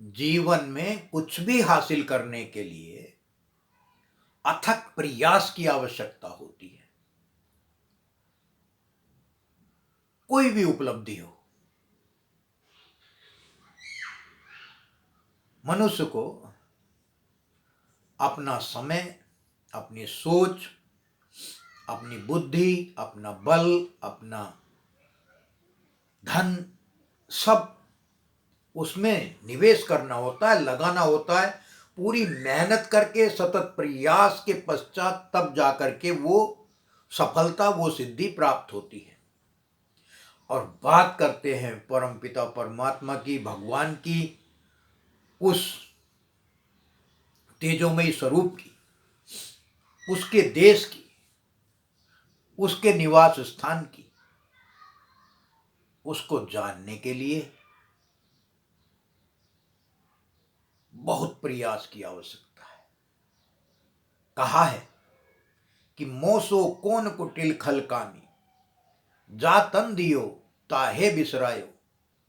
जीवन में कुछ भी हासिल करने के लिए अथक प्रयास की आवश्यकता होती है। कोई भी उपलब्धि हो, मनुष्य को अपना समय, अपनी सोच, अपनी बुद्धि, अपना बल, अपना धन, सब उसमें निवेश करना होता है, लगाना होता है। पूरी मेहनत करके सतत प्रयास के पश्चात तब जाकर के वो सफलता, वो सिद्धि प्राप्त होती है। और बात करते हैं परमपिता परमात्मा की, भगवान की, उस तेजोमयी स्वरूप की, उसके देश की, उसके निवास स्थान की। उसको जानने के लिए बहुत प्रयास की आवश्यकता है। कहा है कि मोसो कोन कुटिल खलकामी, जा तन दियो ताहे बिसरायो,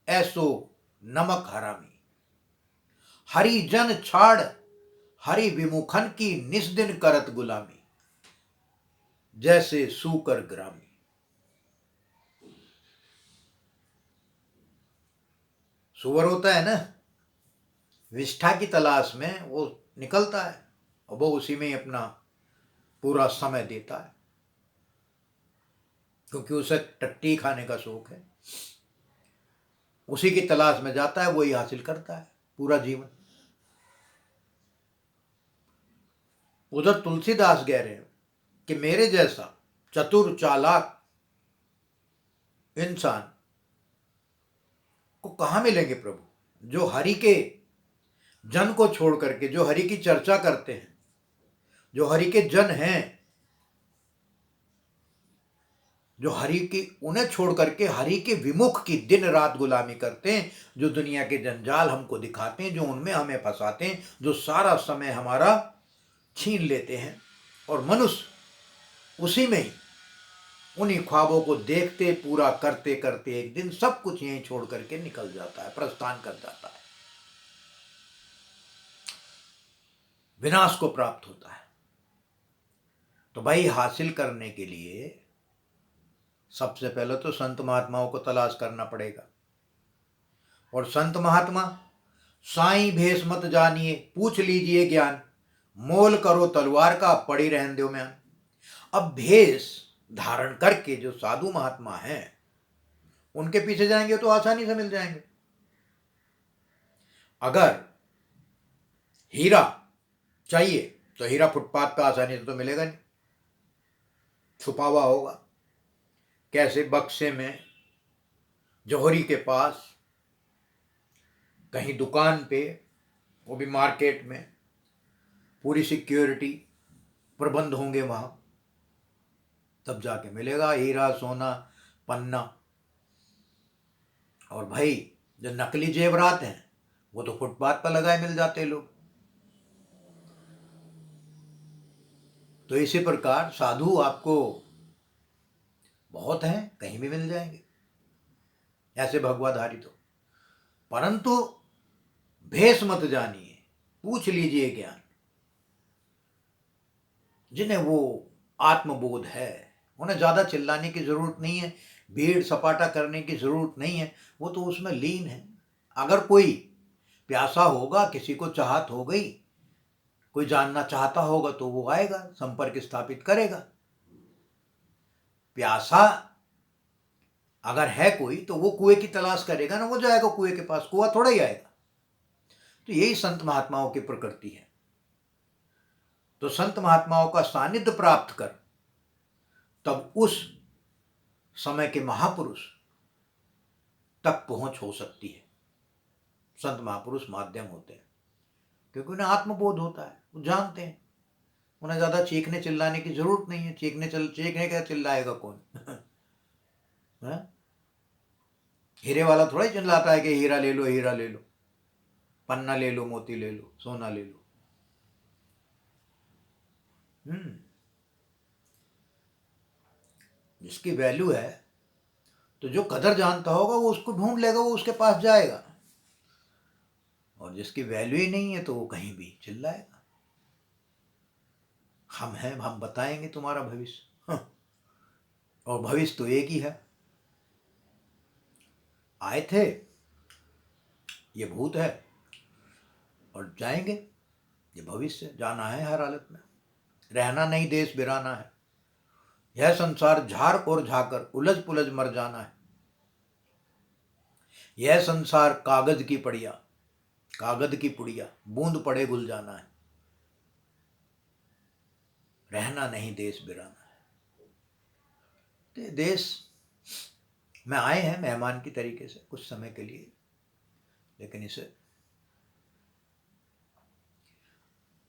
ऐसो नमक हरामी। हरि जन छाड़ हरि विमुखन की, निस दिन करत गुलामी, जैसे सूकर ग्रामी। सुअर होता है ना, विष्ठा की तलाश में वो निकलता है और वो उसी में ही अपना पूरा समय देता है, क्योंकि उसे टट्टी खाने का शौक है। उसी की तलाश में जाता है, वही हासिल करता है पूरा जीवन। उधर तुलसीदास कह रहे हैं कि मेरे जैसा चतुर चालाक इंसान को कहाँ मिलेंगे प्रभु, जो हरि के जन को छोड़ करके, जो हरि की चर्चा करते हैं, जो हरि के जन हैं, जो हरि की, उन्हें छोड़ करके हरि के विमुख की दिन रात गुलामी करते हैं, जो दुनिया के जंजाल हमको दिखाते हैं, जो उनमें हमें फंसाते हैं, जो सारा समय हमारा छीन लेते हैं। और मनुष्य उसी में ही, उन्हीं ख्वाबों को देखते पूरा करते करते एक दिन सब कुछ यहीं छोड़ करके निकल जाता है, प्रस्थान कर जाता है, विनाश को प्राप्त होता है। तो भाई, हासिल करने के लिए सबसे पहले तो संत महात्माओं को तलाश करना पड़ेगा। और संत महात्मा, साईं भेष मत जानिए, पूछ लीजिए ज्ञान, मोल करो तलवार का, पड़ी रहन दो म्यान। अब भेष धारण करके जो साधु महात्मा हैं, उनके पीछे जाएंगे तो आसानी से मिल जाएंगे। अगर हीरा चाहिए तो हीरा फुटपाथ पे आसानी से तो मिलेगा नहीं, छुपा हुआ होगा। कैसे? बक्से में, जौहरी के पास, कहीं दुकान पे, वो भी मार्केट में, पूरी सिक्योरिटी प्रबंध होंगे वहां, तब जाके मिलेगा हीरा, सोना, पन्ना। और भाई, जो नकली जेवरात हैं वो तो फुटपाथ पर लगाए मिल जाते लोग। तो इसी प्रकार साधु आपको बहुत हैं, कहीं भी मिल जाएंगे, ऐसे भगवाधारी तो। परंतु भेष मत जानिए, पूछ लीजिए ज्ञान। जिन्हें वो आत्मबोध है, उन्हें ज्यादा चिल्लाने की जरूरत नहीं है, भीड़ सपाटा करने की जरूरत नहीं है, वो तो उसमें लीन है। अगर कोई प्यासा होगा, किसी को चाहत हो गई, कोई जानना चाहता होगा, तो वो आएगा, संपर्क स्थापित करेगा। प्यासा अगर है कोई, तो वो कुएं की तलाश करेगा ना, वो जाएगा कुएं के पास, कुआं थोड़ा ही आएगा। तो यही संत महात्माओं की प्रकृति है। तो संत महात्माओं का सानिध्य प्राप्त कर, तब उस समय के महापुरुष तक पहुंच हो सकती है। संत महापुरुष माध्यम होते हैं, क्योंकि उन्हें आत्मबोध होता है, वो जानते हैं, उन्हें ज्यादा चीखने चिल्लाने की जरूरत नहीं है। चीखने क्या चिल्लाएगा कौन? हीरे वाला थोड़ा ही चिल्लाता है कि हीरा ले लो, हीरा ले लो, पन्ना ले लो, मोती ले लो, सोना ले लो। जिसकी वैल्यू है, तो जो कदर जानता होगा वो उसको ढूंढ लेगा, वो उसके पास जाएगा। और जिसकी वैल्यू ही नहीं है तो वो कहीं भी चिल्लाएगा, हम हैं, हम बताएंगे तुम्हारा भविष्य। हाँ, और भविष्य तो एक ही है, आए थे, ये भूत है, और जाएंगे, ये भविष्य। जाना है हर हालत में, रहना नहीं देश बिराना है, यह संसार झाड़ और झाकर उलझ पुलझ मर जाना है, यह संसार कागज की पड़िया, कागज की पुड़िया, बूंद पड़े घुल जाना है, रहना नहीं देश बिराना है। तो देश में आए हैं मेहमान की तरीके से कुछ समय के लिए, लेकिन इसे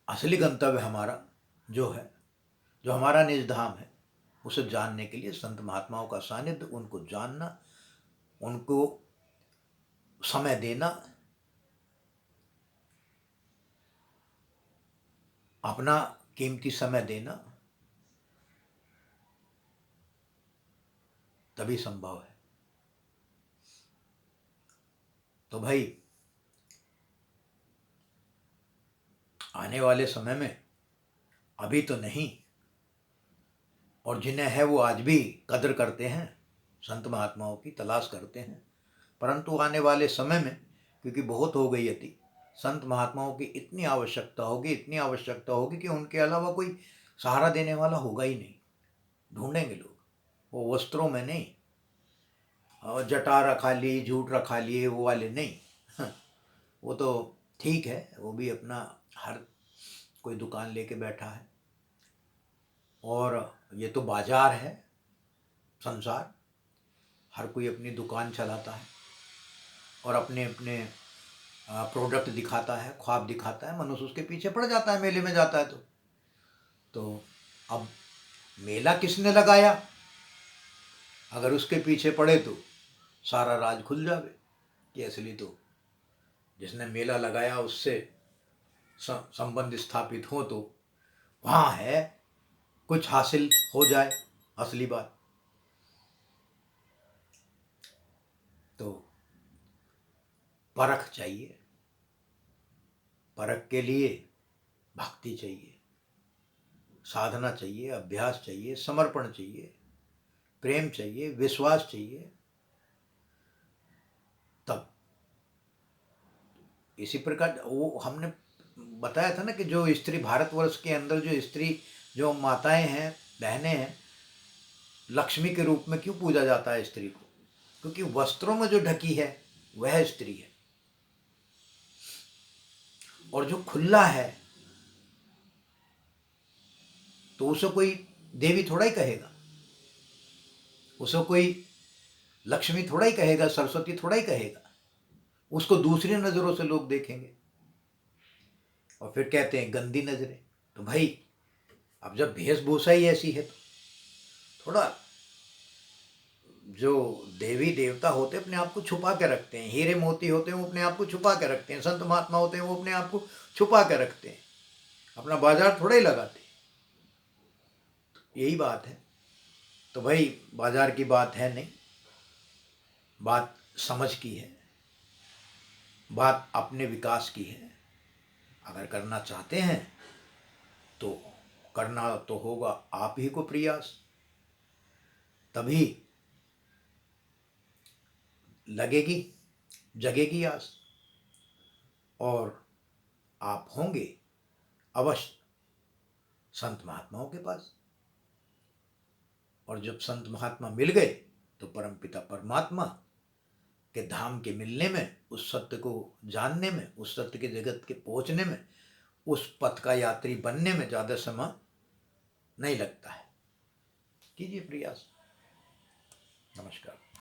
असली गंतव्य हमारा जो है, जो हमारा निज धाम है, उसे जानने के लिए संत महात्माओं का सानिध्य, उनको जानना, उनको समय देना, अपना कीमती समय देना, तभी संभव है। तो भाई आने वाले समय में, अभी तो नहीं, और जिन्हें है वो आज भी कदर करते हैं, संत महात्माओं की तलाश करते हैं, परंतु आने वाले समय में, क्योंकि बहुत हो गई अति, संत महात्माओं की इतनी आवश्यकता होगी, इतनी आवश्यकता होगी कि उनके अलावा कोई सहारा देने वाला होगा ही नहीं। ढूंढेंगे लोग, वो वस्त्रों में नहीं, और जटा रखा ली, झूठ रखा लिए, वो वाले नहीं। वो तो ठीक है, वो भी अपना हर कोई दुकान लेके बैठा है, और ये तो बाजार है संसार, हर कोई अपनी दुकान चलाता है और अपने अपने प्रोडक्ट दिखाता है, ख्वाब दिखाता है, मनुष्य उसके पीछे पड़ जाता है, मेले में जाता है। तो अब मेला किसने लगाया, अगर उसके पीछे पड़े तो सारा राज खुल जावे कि असली तो जिसने मेला लगाया उससे संबंध स्थापित हो तो वहाँ है, कुछ हासिल हो जाए, असली बात। तो परख चाहिए, परख के लिए भक्ति चाहिए, साधना चाहिए, अभ्यास चाहिए, समर्पण चाहिए, प्रेम चाहिए, विश्वास चाहिए, तब इसी प्रकार वो हमने बताया था ना कि जो स्त्री भारतवर्ष के अंदर, जो स्त्री, जो माताएं हैं, बहनें हैं, लक्ष्मी के रूप में क्यों पूजा जाता है स्त्री को? क्योंकि वस्त्रों में जो ढकी है वह स्त्री है, और जो खुला है तो उसे कोई देवी थोड़ा ही कहेगा, उसे कोई लक्ष्मी थोड़ा ही कहेगा, सरस्वती थोड़ा ही कहेगा, उसको दूसरी नजरों से लोग देखेंगे और फिर कहते हैं गंदी नजरें। तो भाई अब जब वेशभूषा ही ऐसी है तो थोड़ा, जो देवी देवता होते हैं अपने आप को छुपा के रखते हैं, हीरे मोती होते हैं वो अपने आप को छुपा के रखते हैं, संत महात्मा होते हैं वो अपने आप को छुपा के रखते हैं, अपना बाजार थोड़ा ही लगाते हैं। यही बात है। तो भाई बाजार की बात है नहीं, बात समझ की है, बात अपने विकास की है। अगर करना चाहते हैं तो करना तो होगा आप ही को प्रयास, तभी लगेगी, जगेगी आस, और आप होंगे अवश्य संत महात्माओं के पास। और जब संत महात्मा मिल गए तो परमपिता परमात्मा के धाम के मिलने में, उस सत्य को जानने में, उस सत्य के जगत के पहुंचने में, उस पथ का यात्री बनने में ज़्यादा समय नहीं लगता है। कीजिए प्रयास। नमस्कार।